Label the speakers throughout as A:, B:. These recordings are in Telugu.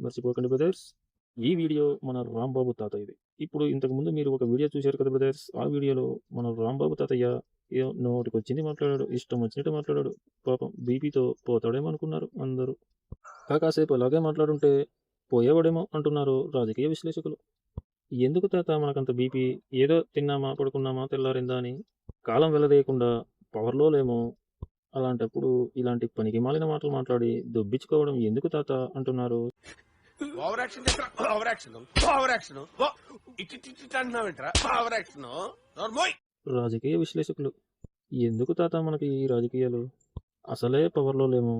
A: మర్చిపోకండి బ్రదర్స్. ఈ వీడియో మన రాంబాబు తాతయ్యది. ఇప్పుడు ఇంతకుముందు మీరు ఒక వీడియో చూశారు కదా బ్రదర్స్. ఆ వీడియోలో మన రాంబాబు తాతయ్య ఏదో నోటికొచ్చింది మాట్లాడాడు. ఇష్టం వచ్చినట్టు మాట్లాడాడు. పాపం బీపీతో పోతాడేమో అనుకున్నారు అందరూ. కాసేపు అలాగే మాట్లాడుంటే పోయేవాడేమో అంటున్నారు రాజకీయ విశ్లేషకులు. ఎందుకు తాత మనకంత బీపీ? ఏదో తిన్నామా, పడుకున్నామా, తెల్లారిందా అని కాలం వెళ్లదీయకుండా పవర్లో లేమో. అలాంటప్పుడు ఇలాంటి పనికి మాలిన మాటలు మాట్లాడి దొబ్బించుకోవడం ఎందుకు తాత అంటున్నారు.
B: Over action over action over action అంటున్నావేంట్రా? Over action.
A: రాజకీయ విశ్లేషకులు, ఎందుకు తాత మనకి ఈ రాజకీయాలు? అసలే పవర్లో లేము.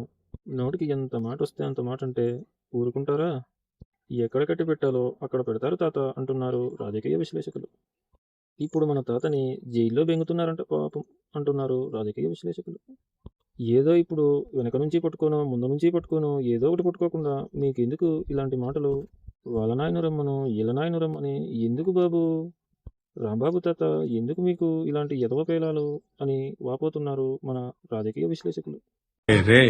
A: నోటికి ఎంత మాట వస్తే అంత మాట అంటే ఊరుకుంటారా? ఎక్కడ కట్టి పెట్టాలో అక్కడ పెడతారు తాత అంటున్నారు రాజకీయ విశ్లేషకులు. ఇప్పుడు మన తాతని జైల్లో బెంగుతున్నారంట పాపం అంటున్నారు రాజకీయ విశ్లేషకులు. ఏదో ఇప్పుడు వెనక నుంచి పట్టుకోను, ముందు నుంచి పట్టుకోను, ఏదో ఒకటి పట్టుకోకుండా మీకెందుకు ఇలాంటి మాటలు? వాళ్ళ నాయన రమ్మను, వీళ్ళ నాయన రమ్మని ఎందుకు బాబు? రాంబాబు తాత ఎందుకు మీకు ఇలాంటి ఎదవ పేలాలు అని వాపోతున్నారు మన రాజకీయ విశ్లేషకులు.
C: రే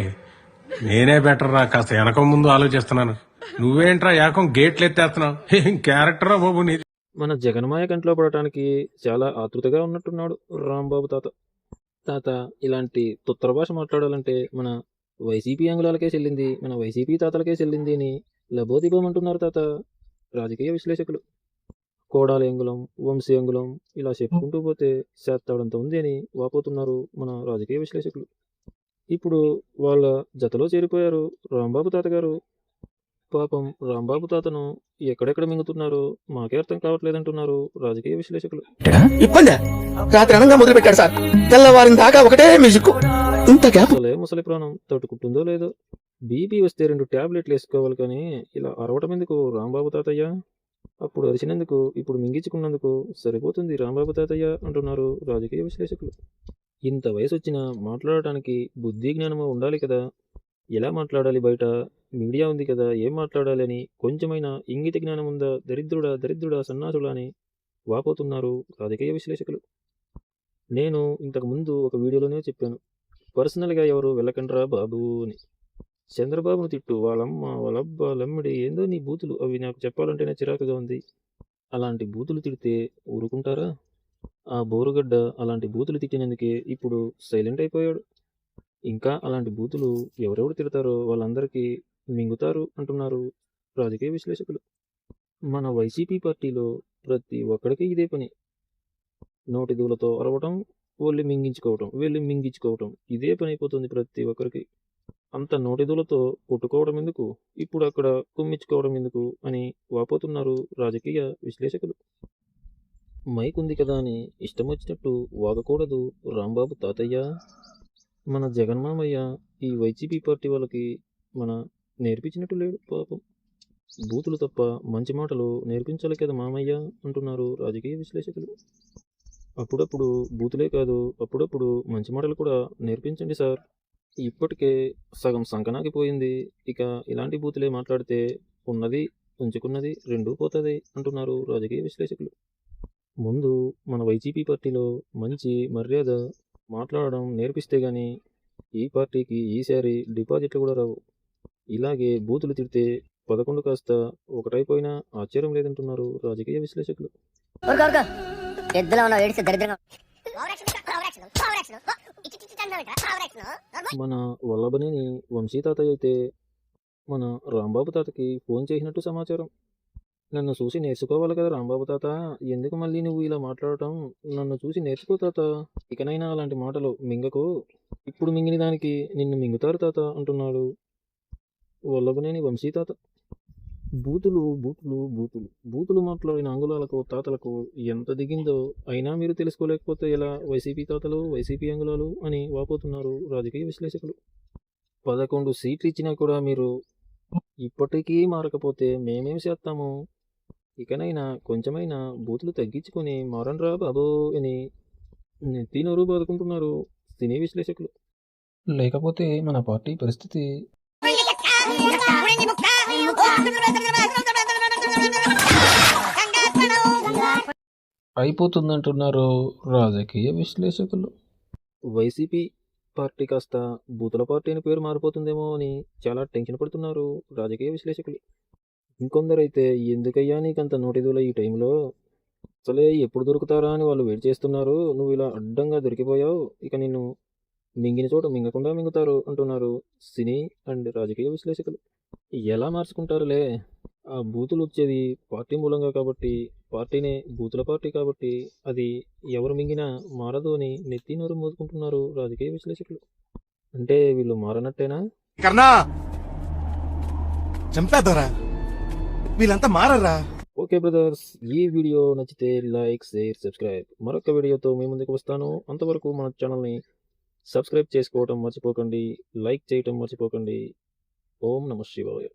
C: నేనే బెటర్ రా, కాస్త వెనక ముందు ఆలోచిస్తున్నాను. నువ్వేంట్రా ఏకం గేట్లు ఎత్తేస్తున్నావు? ఏం క్యారెక్టరా బాబు నీది?
A: మన జగన్మాయ కంట్లో పడటానికి చాలా ఆతృతగా ఉన్నట్టున్నాడు రాంబాబు తాత. తాత ఇలాంటి తుత్తర భాష మాట్లాడాలంటే మన వైసీపీ అంగుళాలకే చెల్లింది, మన వైసీపీ తాతలకే చెల్లింది అని లబోదిబోమంటున్నారు తాత రాజకీయ విశ్లేషకులు. కోడాలి అంగుళం, వంశీ అంగుళం ఇలా చెప్పుకుంటూ పోతే శాతాడంత ఉంది అని వాపోతున్నారు మన రాజకీయ విశ్లేషకులు. ఇప్పుడు వాళ్ళ జతలో చేరిపోయారు రాంబాబు తాత గారు. పాపం రాంబాబు తాతను ఎక్కడెక్కడ మింగుతున్నారో మాకే అర్థం కావట్లేదంటున్నారు రాజకీయ విశ్లేషకులు.
D: ఇబ్బంది రాత్రి అనంగా మొదలు పెట్టాడు సార్, తెల్లవారిన దాకా ఒకటే మ్యూజిక్. ఇంత గ్యాప్
A: అసలే ముసలి ప్రాణం తట్టుకుంటుందో లేదో. బీపీ వస్తే 2 టాబ్లెట్లు వేసుకోవాలి కానీ ఇలా అరవటం ఎందుకు రాంబాబు తాతయ్య? అప్పుడు అరిచినందుకు ఇప్పుడు మింగించుకున్నందుకు సరిపోతుంది రాంబాబు తాతయ్య అంటున్నారు రాజకీయ విశ్లేషకులు. ఇంత వయసు వచ్చినా మాట్లాడటానికి బుద్ధి జ్ఞానము ఉండాలి కదా. ఎలా మాట్లాడాలి? బయట మీడియా ఉంది కదా, ఏం మాట్లాడాలి అని కొంచెమైనా ఇంగిత జ్ఞానం ఉందా? దరిద్రుడా దరిద్రుడా సన్నాసుడా అని వాపోతున్నారు రాజకీయ విశ్లేషకులు. నేను ఇంతకుముందు ఒక వీడియోలోనే చెప్పాను, పర్సనల్గా ఎవరు వెళ్ళకండ్రా బాబు అని. చంద్రబాబును తిట్టు, వాళ్ళమ్మ వాళ్ళబ్బ లమ్మిడి ఏందో నీ బూతులు, అవి నాకు చెప్పాలంటేనే చిరాకుగా ఉంది. అలాంటి బూతులు తిడితే ఊరుకుంటారా? ఆ బోరుగడ్డ అలాంటి బూతులు తిట్టినందుకే ఇప్పుడు సైలెంట్ అయిపోయాడు. ఇంకా అలాంటి బూతులు ఎవరెవరు తిడతారో వాళ్ళందరికీ మింగుతారు అంటున్నారు రాజకీయ విశ్లేషకులు. మన వైసీపీ పార్టీలో ప్రతి ఒక్కడికి ఇదే పని. నోటి దూలతో అరవటం, వెళ్ళి మింగించుకోవటం ఇదే పని అయిపోతుంది ప్రతి ఒక్కరికి. అంత నోటి దూలతో కొట్టుకోవడం ఎందుకు, ఇప్పుడు అక్కడ కుమ్మించుకోవడం ఎందుకు అని వాపోతున్నారు రాజకీయ విశ్లేషకులు. మైక్ ఉంది కదా అని ఇష్టం వచ్చినట్టు వాగకూడదు రాంబాబు తాతయ్య. మన జగన్మామయ్య ఈ వైసీపీ పార్టీ వాళ్ళకి మన నేర్పించినట్టు లేడు పాపం. బూతులు తప్ప మంచి మాటలు నేర్పించాలి కదా మామయ్య అంటున్నారు రాజకీయ విశ్లేషకులు. అప్పుడప్పుడు బూతులే కాదు, అప్పుడప్పుడు మంచి మాటలు కూడా నేర్పించండి సార్. ఇప్పటికే సగం సంకనాకిపోయింది, ఇక ఇలాంటి బూతులే మాట్లాడితే ఉన్నది ఉంచుకున్నది రెండూ పోతుంది అంటున్నారు రాజకీయ విశ్లేషకులు. ముందు మన వైసీపీ పార్టీలో మంచి మర్యాద మాట్లాడడం నేర్పిస్తే గానీ ఈ పార్టీకి ఈసారి డిపాజిట్లు కూడా రావు. ఇలాగే బూతులు తిడితే 11 కాస్త ఒకటైపోయినా ఆశ్చర్యం లేదంటున్నారు రాజకీయ విశ్లేషకులు. మన వల్లభనేని వంశీ తాతయ్య అయితే మన రాంబాబు తాతకి ఫోన్ చేసినట్టు సమాచారం. నన్ను చూసి నేర్చుకోవాలి కదా రాంబాబు తాత, ఎందుకు మళ్ళీ నువ్వు ఇలా మాట్లాడటం? నన్ను చూసి నేర్చుకో తాత, ఇకనైనా అలాంటి మాటలు మింగకు. ఇప్పుడు మింగిన దానికి నిన్ను మింగుతారు తాత అంటున్నాడు వల్లభనేని వంశీ తాత. బూతులు బూతులు బూతులు బూతులు మాట్లాడిన అంగుళాలకు తాతలకు ఎంత దిగిందో అయినా మీరు తెలుసుకోలేకపోతే ఎలా వైసీపీ తాతలు, వైసీపీ అంగుళాలు అని వాపోతున్నారు రాజకీయ విశ్లేషకులు. 11 సీట్లు ఇచ్చినా కూడా మీరు ఇప్పటికీ మారకపోతే మేమేం చేస్తాము? ఇకనైనా కొంచెమైనా బూతులు తగ్గించుకొని మారండ్రా బాబో అని నెత్తి నోరు బాదుకుంటున్నారు సినీ విశ్లేషకులు. లేకపోతే మన పార్టీ పరిస్థితి అయిపోతుందంటున్నారు రాజకీయ విశ్లేషకులు. వైసీపీ పార్టీ కాస్త బూతుల పార్టీ అని పేరు మారిపోతుందేమో అని చాలా టెన్షన్ పడుతున్నారు రాజకీయ విశ్లేషకులు. ఇంకొందరైతే ఎందుకయ్యా నీకంత నోటిదూల ఈ టైంలో, అసలే ఎప్పుడు దొరుకుతారా అని వాళ్ళు వెయిట్ చేస్తున్నారు, నువ్వు ఇలా అడ్డంగా దొరికిపోయావు, ఇక నిన్ను మింగిన చోట మింగకుండా మింగుతారు అంటున్నారు సినీ అండ్ రాజకీయ విశ్లేషకులు. ఎలా మార్చుకుంటారులే, ఆ బూతులు వచ్చేది పార్టీ మూలంగా కాబట్టి, పార్టీనే బూతుల పార్టీ కాబట్టి అది ఎవరు మింగినా మారదు అని నెత్తి నోరు మోదుకుంటున్నారు రాజకీయ విశ్లేషకులు. అంటే వీళ్ళు మారనట్టేనా?
E: కర్ణా చంపేద్దారా, వీళ్ళంతా మారరా.
A: ఓకే బ్రదర్స్, ఈ వీడియో నచ్చితే లైక్, షేర్, సబ్స్క్రైబ్. మరొక వీడియోతో మీ ముందుకు వస్తాను. అంతవరకు మన ఛానల్ని సబ్స్క్రైబ్ చేసుకోవటం మర్చిపోకండి, లైక్ చేయటం మర్చిపోకండి. ఓం నమః శివాయ.